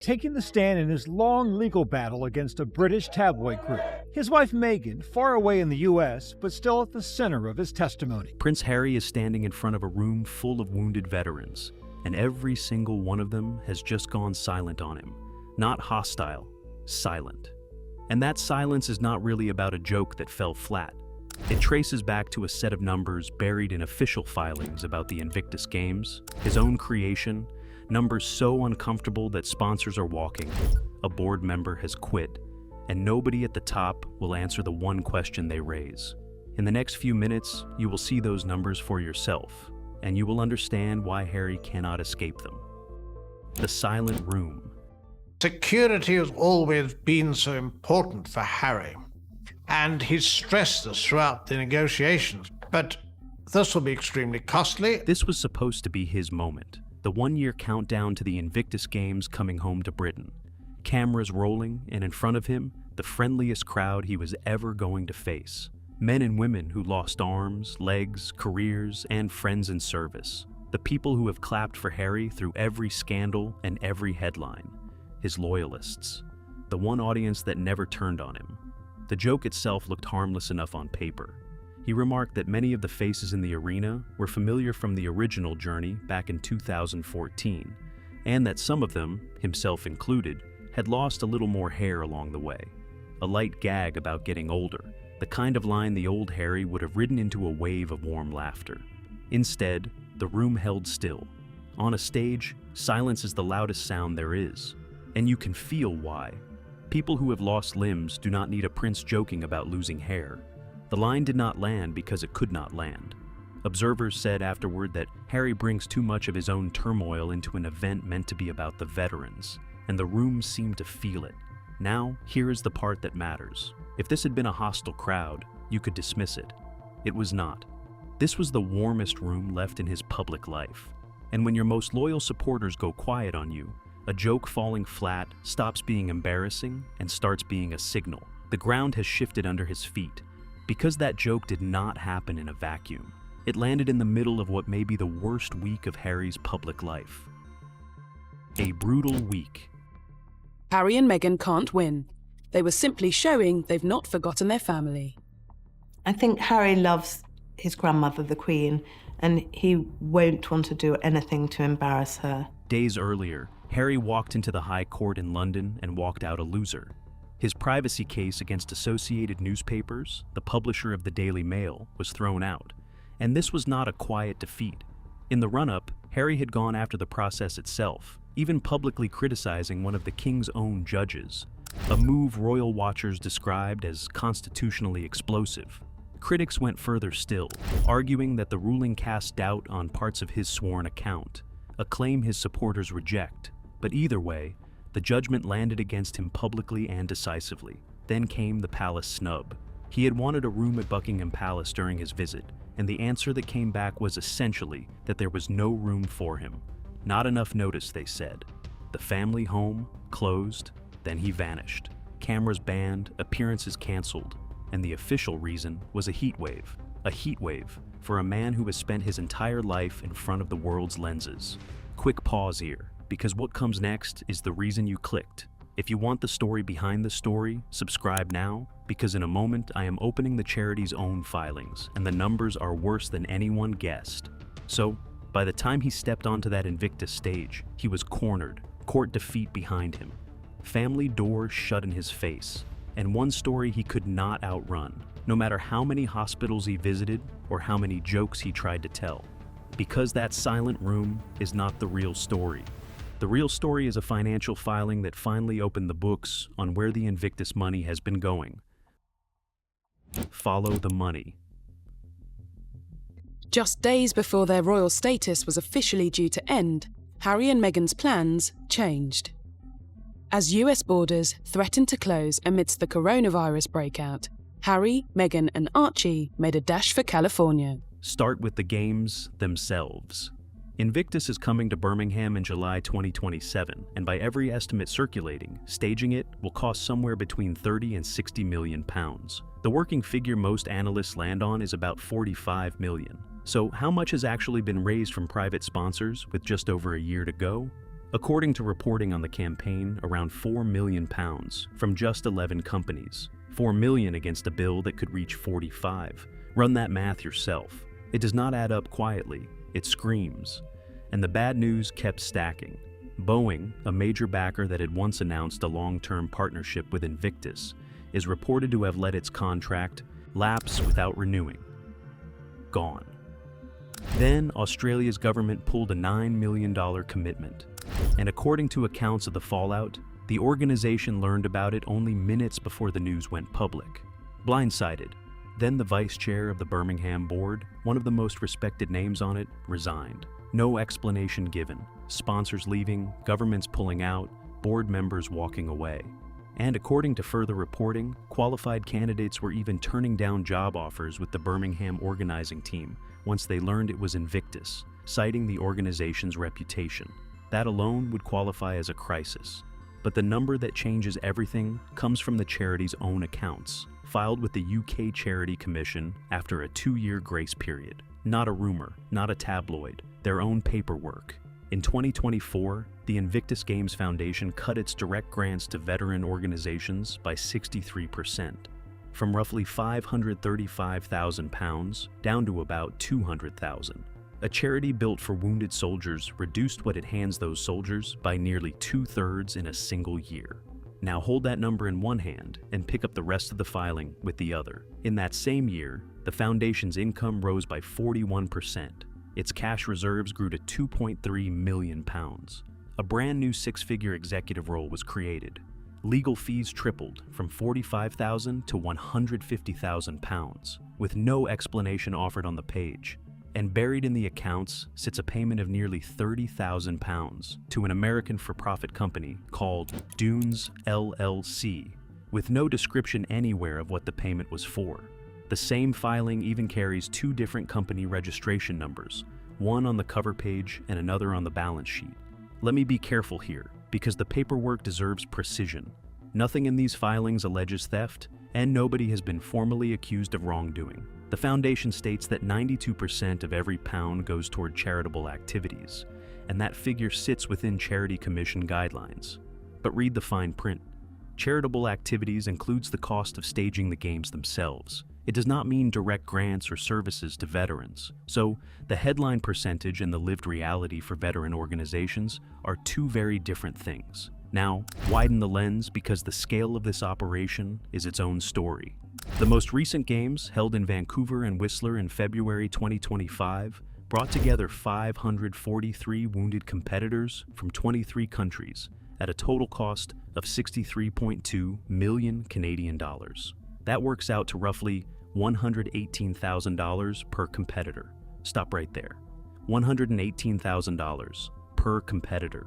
taking the stand in his long legal battle against a British tabloid group. His wife Meghan, far away in the US, but still at the center of his testimony. Prince Harry is standing in front of a room full of wounded veterans, and every single one of them has just gone silent on him. Not hostile, silent. And that silence is not really about a joke that fell flat. It traces back to a set of numbers buried in official filings about the Invictus Games, his own creation, numbers so uncomfortable that sponsors are walking, a board member has quit, and nobody at the top will answer the one question they raise. In the next few minutes, you will see those numbers for yourself, and you will understand why Harry cannot escape them. The silent room. Security has always been so important for Harry, and he's stressed this throughout the negotiations. But this will be extremely costly. This was supposed to be his moment, the one-year countdown to the Invictus Games coming home to Britain. Cameras rolling, and in front of him, the friendliest crowd he was ever going to face. Men and women who lost arms, legs, careers, and friends in service. The people who have clapped for Harry through every scandal and every headline. His loyalists. The one audience that never turned on him. The joke itself looked harmless enough on paper. He remarked that many of the faces in the arena were familiar from the original journey back in 2014, and that some of them, himself included, had lost a little more hair along the way. A light gag about getting older, the kind of line the old Harry would have ridden into a wave of warm laughter. Instead, the room held still. On a stage, silence is the loudest sound there is, and you can feel why. People who have lost limbs do not need a prince joking about losing hair. The line did not land because it could not land. Observers said afterward that Harry brings too much of his own turmoil into an event meant to be about the veterans, and the room seemed to feel it. Now, here is the part that matters. If this had been a hostile crowd, you could dismiss it. It was not. This was the warmest room left in his public life. And when your most loyal supporters go quiet on you, a joke falling flat stops being embarrassing and starts being a signal. The ground has shifted under his feet. Because that joke did not happen in a vacuum. It landed in the middle of what may be the worst week of Harry's public life. A brutal week. Harry and Meghan can't win. They were simply showing they've not forgotten their family. I think Harry loves his grandmother, the Queen, and he won't want to do anything to embarrass her. Days earlier, Harry walked into the High Court in London and walked out a loser. His privacy case against Associated Newspapers, the publisher of the Daily Mail, was thrown out. And this was not a quiet defeat. In the run-up, Harry had gone after the process itself, even publicly criticizing one of the King's own judges, a move royal watchers described as constitutionally explosive. Critics went further still, arguing that the ruling cast doubt on parts of his sworn account, a claim his supporters reject. But either way, the judgment landed against him publicly and decisively. Then came the palace snub. He had wanted a room at Buckingham Palace during his visit, and the answer that came back was essentially that there was no room for him. Not enough notice, they said. The family home closed, then he vanished. Cameras banned, appearances canceled, and the official reason was a heat wave. A heat wave for a man who has spent his entire life in front of the world's lenses. Quick pause here, because what comes next is the reason you clicked. If you want the story behind the story, subscribe now, because in a moment I am opening the charity's own filings, and the numbers are worse than anyone guessed. So, by the time he stepped onto that Invictus stage, he was cornered, court defeat behind him. Family doors shut in his face, and one story he could not outrun, no matter how many hospitals he visited or how many jokes he tried to tell. Because that silent room is not the real story. The real story is a financial filing that finally opened the books on where the Invictus money has been going. Follow the money. Just days before their royal status was officially due to end, Harry and Meghan's plans changed. As US borders threatened to close amidst the coronavirus breakout, Harry, Meghan and Archie made a dash for California. Start with the games themselves. Invictus is coming to Birmingham in July 2027, and by every estimate circulating, staging it will cost somewhere between 30 and 60 million pounds. The working figure most analysts land on is about 45 million. So how much has actually been raised from private sponsors with just over a year to go? According to reporting on the campaign, around £4 million from just 11 companies. 4 million against a bill that could reach 45. Run that math yourself. It does not add up quietly, it screams. And the bad news kept stacking. Boeing, a major backer that had once announced a long-term partnership with Invictus, is reported to have let its contract lapse without renewing. Gone. Then Australia's government pulled a $9 million commitment. And according to accounts of the fallout, the organization learned about it only minutes before the news went public. Blindsided. Then the vice chair of the Birmingham board, one of the most respected names on it, resigned. No explanation given. Sponsors leaving, governments pulling out, board members walking away. And according to further reporting, qualified candidates were even turning down job offers with the Birmingham organizing team once they learned it was Invictus, citing the organization's reputation. That alone would qualify as a crisis. But the number that changes everything comes from the charity's own accounts, filed with the UK Charity Commission after a 2-year grace period. Not a rumor, not a tabloid, their own paperwork. In 2024, the Invictus Games Foundation cut its direct grants to veteran organizations by 63%, from roughly £535,000 down to about $200,000. A charity built for wounded soldiers reduced what it hands those soldiers by nearly 2/3 in a single year. Now hold that number in one hand and pick up the rest of the filing with the other. In that same year, the foundation's income rose by 41%. Its cash reserves grew to £2.3 million. A brand new 6-figure executive role was created. Legal fees tripled from £45,000 to £150,000, with no explanation offered on the page. And buried in the accounts sits a payment of nearly £30,000 to an American for-profit company called Dunes LLC, with no description anywhere of what the payment was for. The same filing even carries 2 different company registration numbers, one on the cover page and another on the balance sheet. Let me be careful here, because the paperwork deserves precision. Nothing in these filings alleges theft, and nobody has been formally accused of wrongdoing. The foundation states that 92% of every pound goes toward charitable activities, and that figure sits within Charity Commission guidelines. But read the fine print. Charitable activities includes the cost of staging the games themselves. It does not mean direct grants or services to veterans. So, the headline percentage and the lived reality for veteran organizations are 2 very different things. Now, widen the lens because the scale of this operation is its own story. The most recent games, held in Vancouver and Whistler in February 2025, brought together 543 wounded competitors from 23 countries at a total cost of $63.2 million Canadian dollars. That works out to roughly $118,000 per competitor. Stop right there. $118,000 per competitor.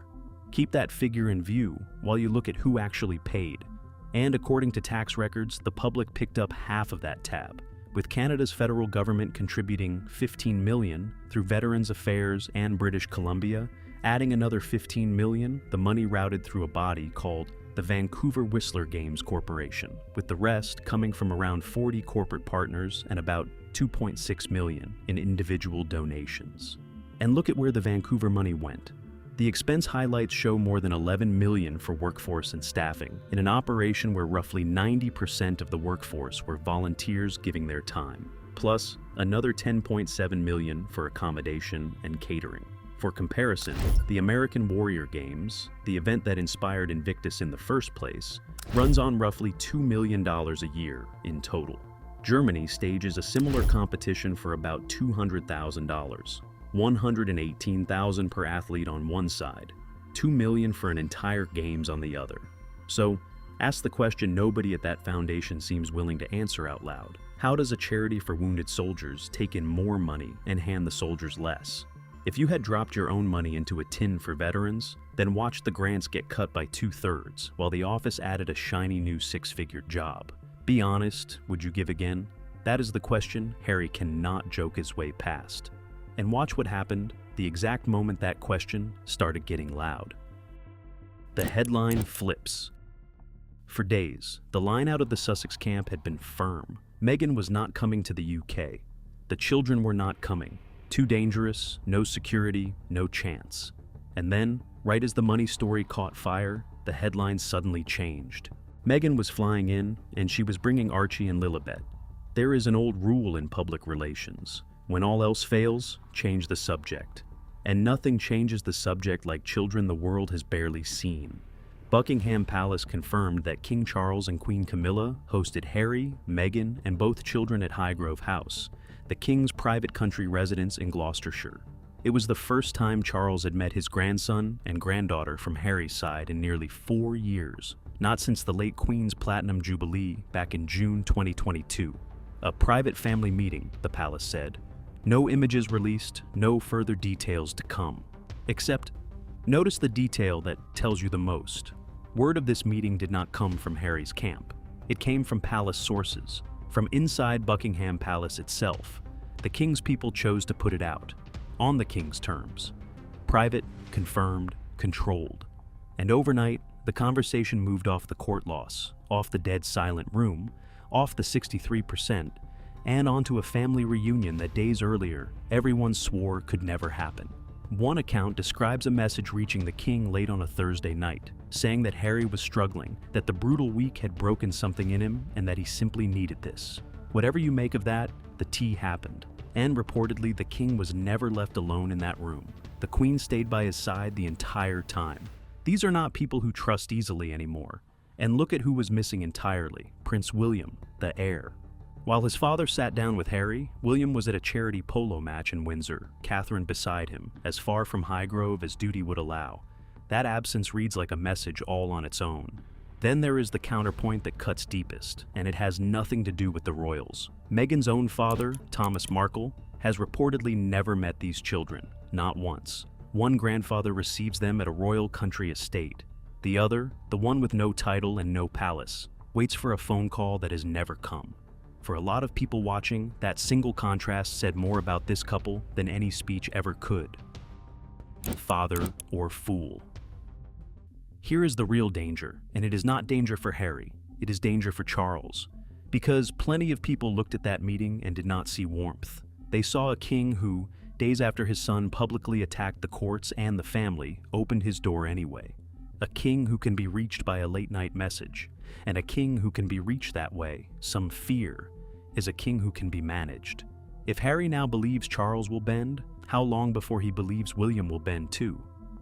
Keep that figure in view while you look at who actually paid. And according to tax records, the public picked up half of that tab, with Canada's federal government contributing $15 million through Veterans Affairs and British Columbia, adding another $15 million, the money routed through a body called the Vancouver Whistler Games Corporation, with the rest coming from around 40 corporate partners and about $2.6 million in individual donations. And look at where the Vancouver money went. The expense highlights show more than $11 million for workforce and staffing, in an operation where roughly 90% of the workforce were volunteers giving their time, plus another $10.7 million for accommodation and catering. For comparison, the American Warrior Games, the event that inspired Invictus in the first place, runs on roughly $2 million a year in total. Germany stages a similar competition for about $200,000. $118,000 per athlete on one side, $2 million for an entire games on the other. So, ask the question nobody at that foundation seems willing to answer out loud. How does a charity for wounded soldiers take in more money and hand the soldiers less? If you had dropped your own money into a tin for veterans, then watch the grants get cut by 2/3 while the office added a shiny new 6-figure job. Be honest, would you give again? That is the question Harry cannot joke his way past. And watch what happened the exact moment that question started getting loud. The headline flips. For days, the line out of the Sussex camp had been firm. Meghan was not coming to the UK. The children were not coming. Too dangerous, no security, no chance. And then, Right as the money story caught fire, the headlines suddenly changed. Meghan was flying in, and she was bringing Archie and Lilibet. There is an old rule in public relations. When all else fails, change the subject. And nothing changes the subject like children the world has barely seen. Buckingham Palace confirmed that King Charles and Queen Camilla hosted Harry, Meghan, and both children at Highgrove House, the King's private country residence in Gloucestershire. It was the first time Charles had met his grandson and granddaughter from Harry's side in nearly 4 years, not since the late Queen's Platinum Jubilee back in June 2022. A private family meeting, the palace said. No images released, no further details to come. Except, notice the detail that tells you the most. Word of this meeting did not come from Harry's camp. It came from palace sources, from inside Buckingham Palace itself. The King's people chose to put it out, on the King's terms. Private, confirmed, controlled. And overnight, the conversation moved off the court loss, off the dead silent room, off the 63%, and onto a family reunion that days earlier, everyone swore could never happen. One account describes a message reaching the King late on a Thursday night, saying that Harry was struggling, that the brutal week had broken something in him, and that he simply needed this. Whatever you make of that, the tea happened. And reportedly, the King was never left alone in that room. The Queen stayed by his side the entire time. These are not people who trust easily anymore. And look at who was missing entirely, Prince William, the heir. While his father sat down with Harry, William was at a charity polo match in Windsor, Catherine beside him, as far from Highgrove as duty would allow. That absence reads like a message all on its own. Then there is the counterpoint that cuts deepest, and it has nothing to do with the royals. Meghan's own father, Thomas Markle, has reportedly never met these children, not once. One grandfather receives them at a royal country estate. The other, the one with no title and no palace, waits for a phone call that has never come. For a lot of people watching, that single contrast said more about this couple than any speech ever could. Father or fool. Here is the real danger, and it is not danger for Harry, it is danger for Charles. Because plenty of people looked at that meeting and did not see warmth. They saw a king who, days after his son publicly attacked the courts and the family, opened his door anyway. A king who can be reached by a late-night message, and a king who can be reached that way, some fear, is a king who can be managed. If Harry now believes Charles will bend, how long before he believes William will bend too?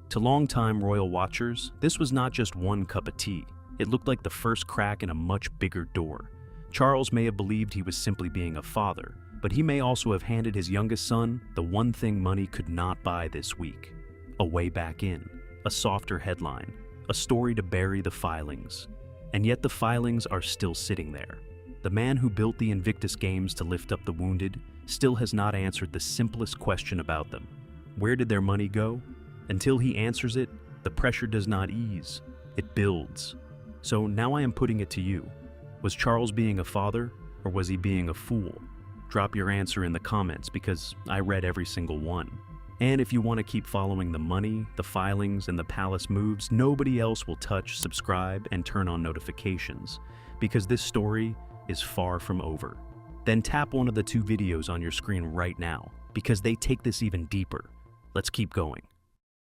To long-time royal watchers, this was not just one cup of tea. It looked like the first crack in a much bigger door. Charles may have believed he was simply being a father, but he may also have handed his youngest son the one thing money could not buy this week: a way back in, a softer headline, a story to bury the filings. And yet the filings are still sitting there. The man who built the Invictus games to lift up the wounded still has not answered the simplest question about them. Where did their money go? Until he answers it, the pressure does not ease, it builds. So now I am putting it to you. Was Charles being a father, or was he being a fool? Drop your answer in the comments, because I read every single one. And if you want to keep following the money, the filings, and the palace moves nobody else will touch, subscribe, and turn on notifications, because this story is far from over. Then tap one of the 2 videos on your screen right now, because they take this even deeper. Let's keep going.